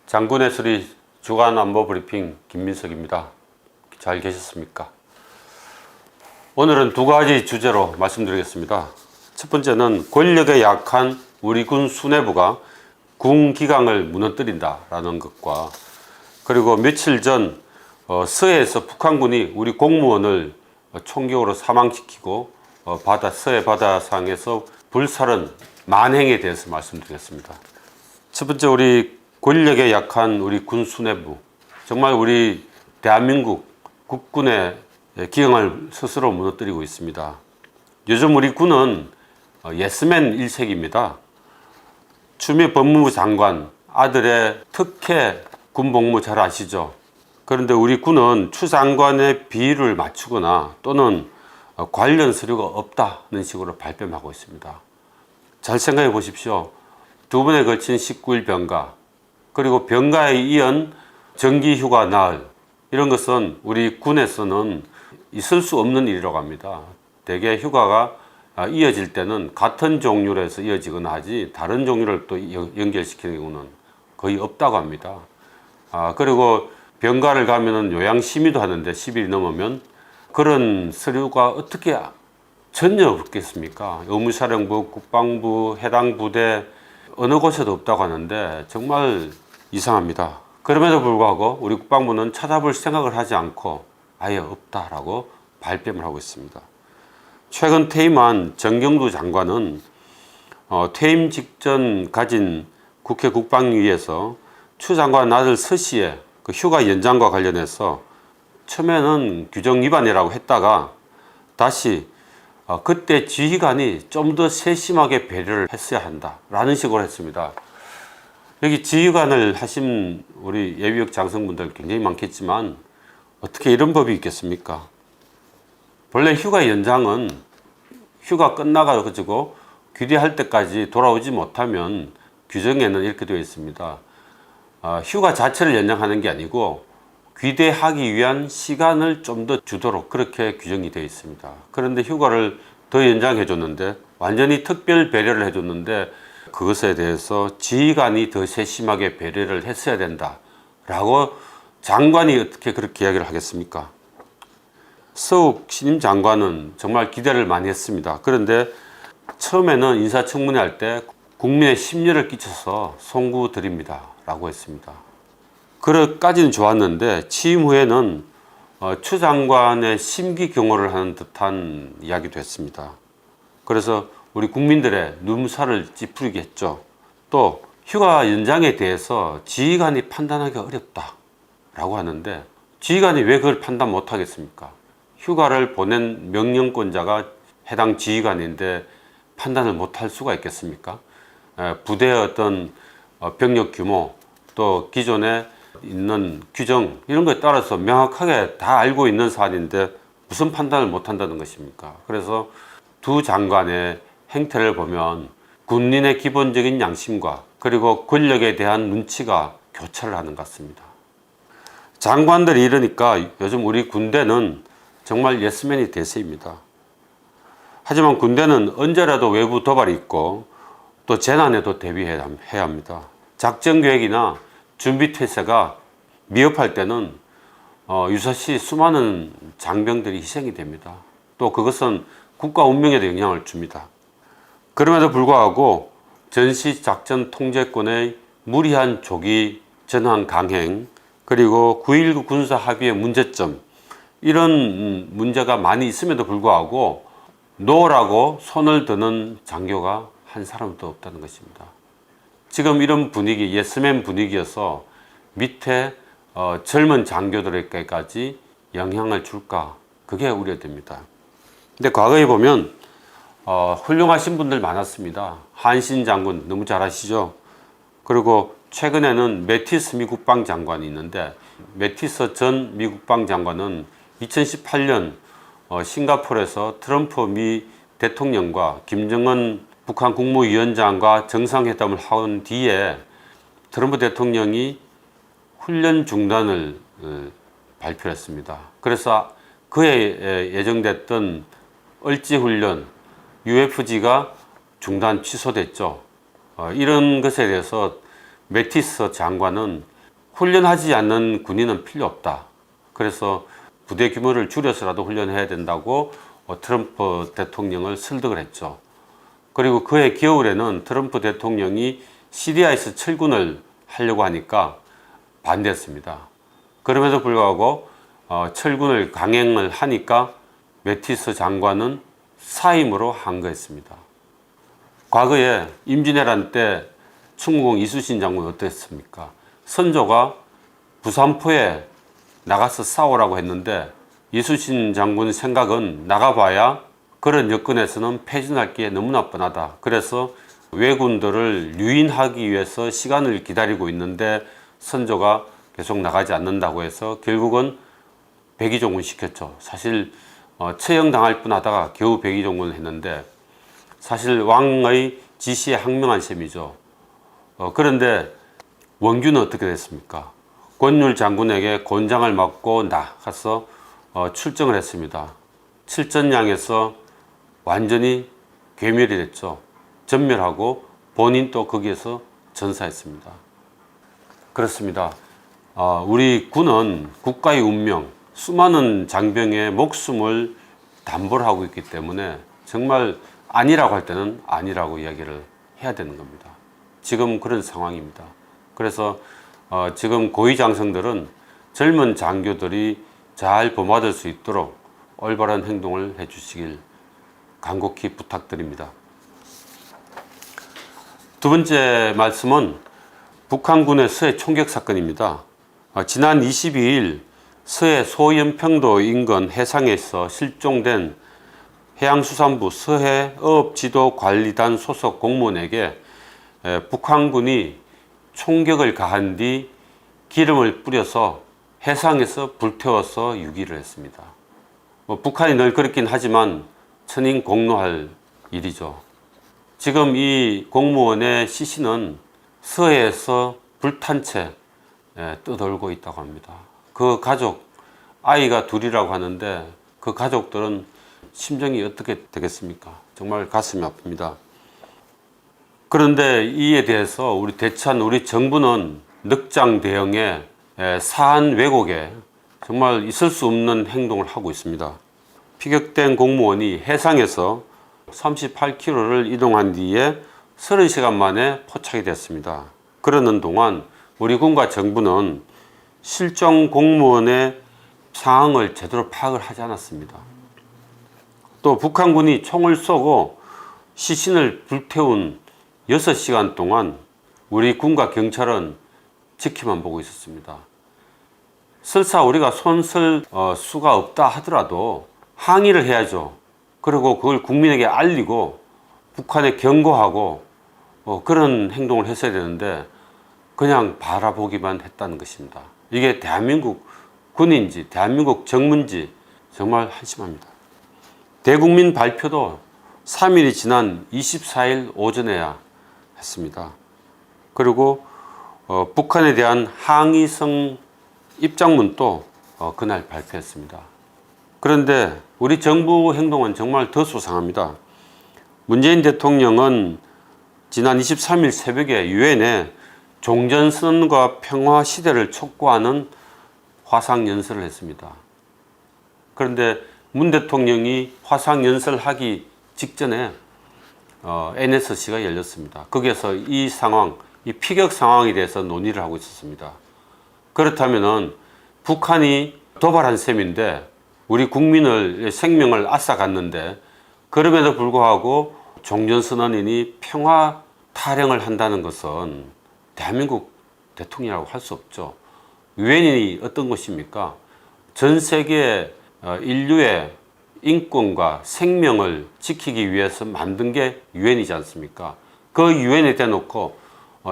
장군의 수리 주간 안보 브리핑 김민석입니다. 잘 계셨습니까? 오늘은 두 가지 주제로 말씀드리겠습니다. 첫 번째는 권력에 약한 우리 군 수뇌부가 군 기강을 무너뜨린다라는 것과, 그리고 며칠 전 서해에서 북한군이 우리 공무원을 총격으로 사망시키고 서해 바다상에서 불살은 만행에 대해서 말씀드리겠습니다. 첫 번째, 우리 권력에 약한 우리 군 수뇌부, 정말 우리 대한민국 국군의 기강을 스스로 무너뜨리고 있습니다. 요즘 우리 군은 예스맨 일색입니다. 추미애 법무부 장관 아들의 특혜 군복무 잘 아시죠? 그런데 우리 군은 추 장관의 비위를 맞추거나 또는 관련 서류가 없다는 식으로 발뺌하고 있습니다. 잘 생각해 보십시오. 두 번에 걸친 19일 병가, 그리고 병가에 이은 정기휴가 날, 이런 것은 우리 군에서는 있을 수 없는 일이라고 합니다. 대개 휴가가 이어질 때는 같은 종류로 해서 이어지거나 하지 다른 종류를 또 연결시키는 경우는 거의 없다고 합니다. 그리고 병가를 가면은 요양심의도 하는데 10일이 넘으면 그런 서류가 어떻게 전혀 없겠습니까? 의무사령부, 국방부, 해당 부대 어느 곳에도 없다고 하는데 정말 이상합니다. 그럼에도 불구하고 우리 국방부는 찾아볼 생각을 하지 않고 아예 없다라고 발뺌을 하고 있습니다. 최근 퇴임한 정경두 장관은 퇴임 직전 가진 국회 국방위에서 추 장관 아들 서 씨의 그 휴가 연장과 관련해서 처음에는 규정 위반이라고 했다가 다시 그때 지휘관이 좀 더 세심하게 배려를 했어야 한다라는 식으로 했습니다. 여기 지휘관을 하신 우리 예비역 장성분들 굉장히 많겠지만 어떻게 이런 법이 있겠습니까? 본래 휴가 연장은 휴가 끝나가지고 귀대할 때까지 돌아오지 못하면 규정에는 이렇게 되어 있습니다. 휴가 자체를 연장하는 게 아니고 귀대하기 위한 시간을 좀 더 주도록 그렇게 규정이 되어 있습니다. 그런데 휴가를 더 연장해 줬는데, 완전히 특별 배려를 해 줬는데 그것에 대해서 지휘관이 더 세심하게 배려를 했어야 된다라고 장관이 어떻게 그렇게 이야기를 하겠습니까? 서욱 신임 장관은 정말 기대를 많이 했습니다. 그런데 처음에는 인사청문회 할 때 국민의 심려를 끼쳐서 송구드립니다 라고 했습니다. 그럴까지는 좋았는데 취임 후에는 추 장관의 심기 경호를 하는 듯한 이야기도 했습니다. 그래서 우리 국민들의 눈살을 찌푸리게 했죠. 또 휴가 연장에 대해서 지휘관이 판단하기가 어렵다라고 하는데 지휘관이 왜 그걸 판단 못하겠습니까? 휴가를 보낸 명령권자가 해당 지휘관인데 판단을 못할 수가 있겠습니까? 부대의 어떤 병력 규모, 또 기존에 있는 규정, 이런 거에 따라서 명확하게 다 알고 있는 사안인데 무슨 판단을 못한다는 것입니까? 그래서 두 장관의 행태를 보면 군인의 기본적인 양심과 그리고 권력에 대한 눈치가 교차를 하는 것 같습니다. 장관들이 이러니까 요즘 우리 군대는 정말 예스맨이 대세입니다. 하지만 군대는 언제라도 외부 도발이 있고 또 재난에도 대비해야 합니다. 작전 계획이나 준비 태세가 미흡할 때는 유사시 수많은 장병들이 희생이 됩니다. 또 그것은 국가 운명에도 영향을 줍니다. 그럼에도 불구하고 전시 작전 통제권의 무리한 조기 전환 강행, 그리고 9.19 군사 합의의 문제점, 이런 문제가 많이 있음에도 불구하고 노라고 손을 드는 장교가 한 사람도 없다는 것입니다. 지금 이런 분위기, 예스맨 분위기여서 밑에 젊은 장교들에게까지 영향을 줄까, 그게 우려됩니다. 근데 과거에 보면 훌륭하신 분들 많았습니다. 한신 장군 너무 잘 아시죠? 그리고 최근에는 매티스 미 국방장관이 있는데, 매티스 전 미 국방장관은 2018년 싱가포르에서 트럼프 미 대통령과 김정은 북한 국무위원장과 정상회담을 한 뒤에 트럼프 대통령이 훈련 중단을 발표했습니다. 그래서 그에 예정됐던 을지훈련 UFG가 중단 취소됐죠. 이런 것에 대해서 매티스 장관은 훈련하지 않는 군인은 필요 없다. 그래서 부대 규모를 줄여서라도 훈련해야 된다고 트럼프 대통령을 설득을 했죠. 그리고 그해 겨울에는 트럼프 대통령이 시리아에서 철군을 하려고 하니까 반대했습니다. 그럼에도 불구하고 철군을 강행을 하니까 매티스 장관은 사임으로 항거했습니다. 과거에 임진왜란 때 충무공 이순신 장군이 어땠습니까? 선조가 부산포에 나가서 싸우라고 했는데 이순신 장군 생각은 나가봐야 그런 여건에서는 패전할 게 너무나 뻔하다. 그래서 왜군들을 유인하기 위해서 시간을 기다리고 있는데 선조가 계속 나가지 않는다고 해서 결국은 백의종군 시켰죠. 사실 처형당할 뻔하다가 겨우 백의종군을 했는데 사실 왕의 지시에 항명한 셈이죠. 그런데 원균은 어떻게 됐습니까? 권율 장군에게 곤장을 맞고 나가서 출정을 했습니다. 칠전량에서 완전히 괴멸이 됐죠. 전멸하고 본인도 거기에서 전사했습니다. 그렇습니다. 우리 군은 국가의 운명, 수많은 장병의 목숨을 담보를 하고 있기 때문에 정말 아니라고 할 때는 아니라고 이야기를 해야 되는 겁니다. 지금 그런 상황입니다. 그래서 지금 고위장성들은 젊은 장교들이 잘 본받을 수 있도록 올바른 행동을 해주시길 간곡히 부탁드립니다. 두 번째 말씀은 북한군의 서해 총격 사건입니다. 지난 22일 서해 소연평도 인근 해상에서 실종된 해양수산부 서해어업지도관리단 소속 공무원에게 북한군이 총격을 가한 뒤 기름을 뿌려서 해상에서 불태워서 유기를 했습니다. 북한이 늘 그렇긴 하지만 천인공노할 일이죠. 지금 이 공무원의 시신은 서해에서 불탄 채 떠돌고 있다고 합니다. 그 가족, 아이가 둘이라고 하는데 그 가족들은 심정이 어떻게 되겠습니까? 정말 가슴이 아픕니다. 그런데 이에 대해서 우리 대천, 우리 정부는 늑장 대응에 사안 왜곡에 정말 있을 수 없는 행동을 하고 있습니다. 피격된 공무원이 해상에서 38km를 이동한 뒤에 30시간 만에 포착이 됐습니다. 그러는 동안 우리 군과 정부는 실종 공무원의 상황을 제대로 파악을 하지 않았습니다. 또 북한군이 총을 쏘고 시신을 불태운 6시간 동안 우리 군과 경찰은 지켜만 보고 있었습니다. 설사 우리가 손쓸 수가 없다 하더라도 항의를 해야죠. 그리고 그걸 국민에게 알리고 북한에 경고하고 그런 행동을 했어야 되는데 그냥 바라보기만 했다는 것입니다. 이게 대한민국 군인지 대한민국 정문지 정말 한심합니다. 대국민 발표도 3일이 지난 24일 오전에야 했습니다. 그리고 북한에 대한 항의성 입장문도 그날 발표했습니다. 그런데 우리 정부 행동은 정말 더 수상합니다. 문재인 대통령은 지난 23일 새벽에 유엔에 종전선언과 평화 시대를 촉구하는 화상연설을 했습니다. 그런데 문 대통령이 화상연설하기 직전에 NSC가 열렸습니다. 거기에서 이 상황, 이 피격 상황에 대해서 논의를 하고 있었습니다. 그렇다면은 북한이 도발한 셈인데 우리 국민의 생명을 앗아갔는데 그럼에도 불구하고 종전선언인이 평화 타령을 한다는 것은 대한민국 대통령이라고 할 수 없죠. 유엔이 어떤 것입니까? 전 세계 인류의 인권과 생명을 지키기 위해서 만든 게 유엔이지 않습니까? 그 유엔에 대놓고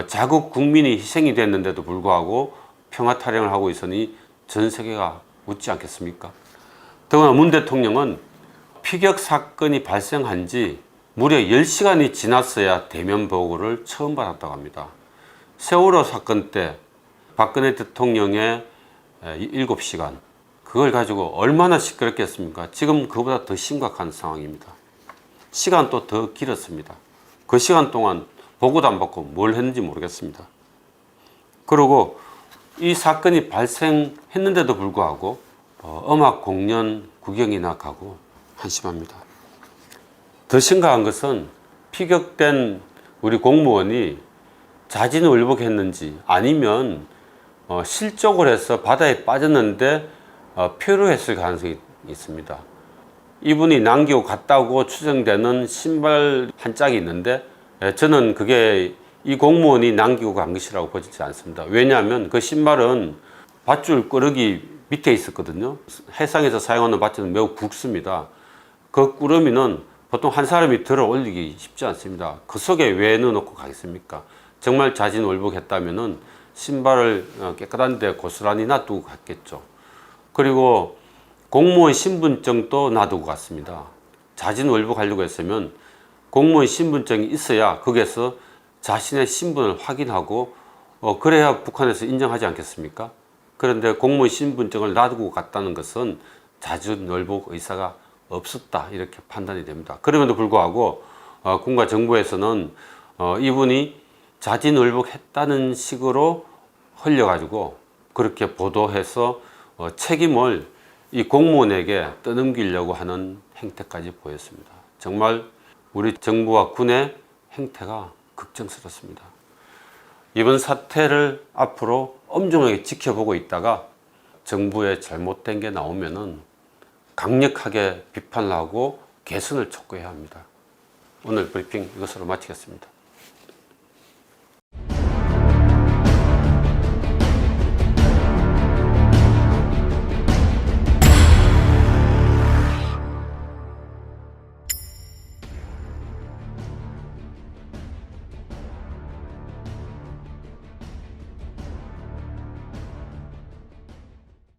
자국 국민이 희생이 됐는데도 불구하고 평화 타령을 하고 있으니 전 세계가 웃지 않겠습니까? 더구나 문 대통령은 피격 사건이 발생한 지 무려 10시간이 지났어야 대면 보고를 처음 받았다고 합니다. 세월호 사건 때 박근혜 대통령의 7시간, 그걸 가지고 얼마나 시끄럽겠습니까? 지금 그보다 더 심각한 상황입니다. 시간도 더 길었습니다. 그 시간 동안 보고도 안 받고 뭘 했는지 모르겠습니다. 그리고 이 사건이 발생했는데도 불구하고 음악 공연 구경이나 가고 한심합니다. 더 심각한 것은 피격된 우리 공무원이 자진월복했는지 아니면 실족을 해서 바다에 빠졌는데 표류했을 가능성이 있습니다. 이분이 남기고 갔다고 추정되는 신발 한 짝이 있는데 저는 그게 이 공무원이 남기고 간 것이라고 보지 않습니다. 왜냐하면 그 신발은 밧줄 끄르기 밑에 있었거든요. 해상에서 사용하는 밧줄은 매우 굵습니다. 그 꾸러미는 보통 한 사람이 들어 올리기 쉽지 않습니다. 그 속에 왜 넣어놓고 가겠습니까? 정말 자진월복했다면은 신발을 깨끗한 데 고스란히 놔두고 갔겠죠. 그리고 공무원 신분증도 놔두고 갔습니다. 자진월복하려고 했으면 공무원 신분증이 있어야 거기에서 자신의 신분을 확인하고 그래야 북한에서 인정하지 않겠습니까? 그런데 공무원 신분증을 놔두고 갔다는 것은 자진월복 의사가 없었다 이렇게 판단이 됩니다. 그럼에도 불구하고 군과 정부에서는 이분이 자진월복했다는 식으로 흘려가지고 그렇게 보도해서 책임을 이 공무원에게 떠넘기려고 하는 행태까지 보였습니다. 정말 우리 정부와 군의 행태가 걱정스럽습니다. 이번 사태를 앞으로 엄중하게 지켜보고 있다가 정부의 잘못된 게 나오면은 강력하게 비판을 하고 개선을 촉구해야 합니다. 오늘 브리핑 이것으로 마치겠습니다.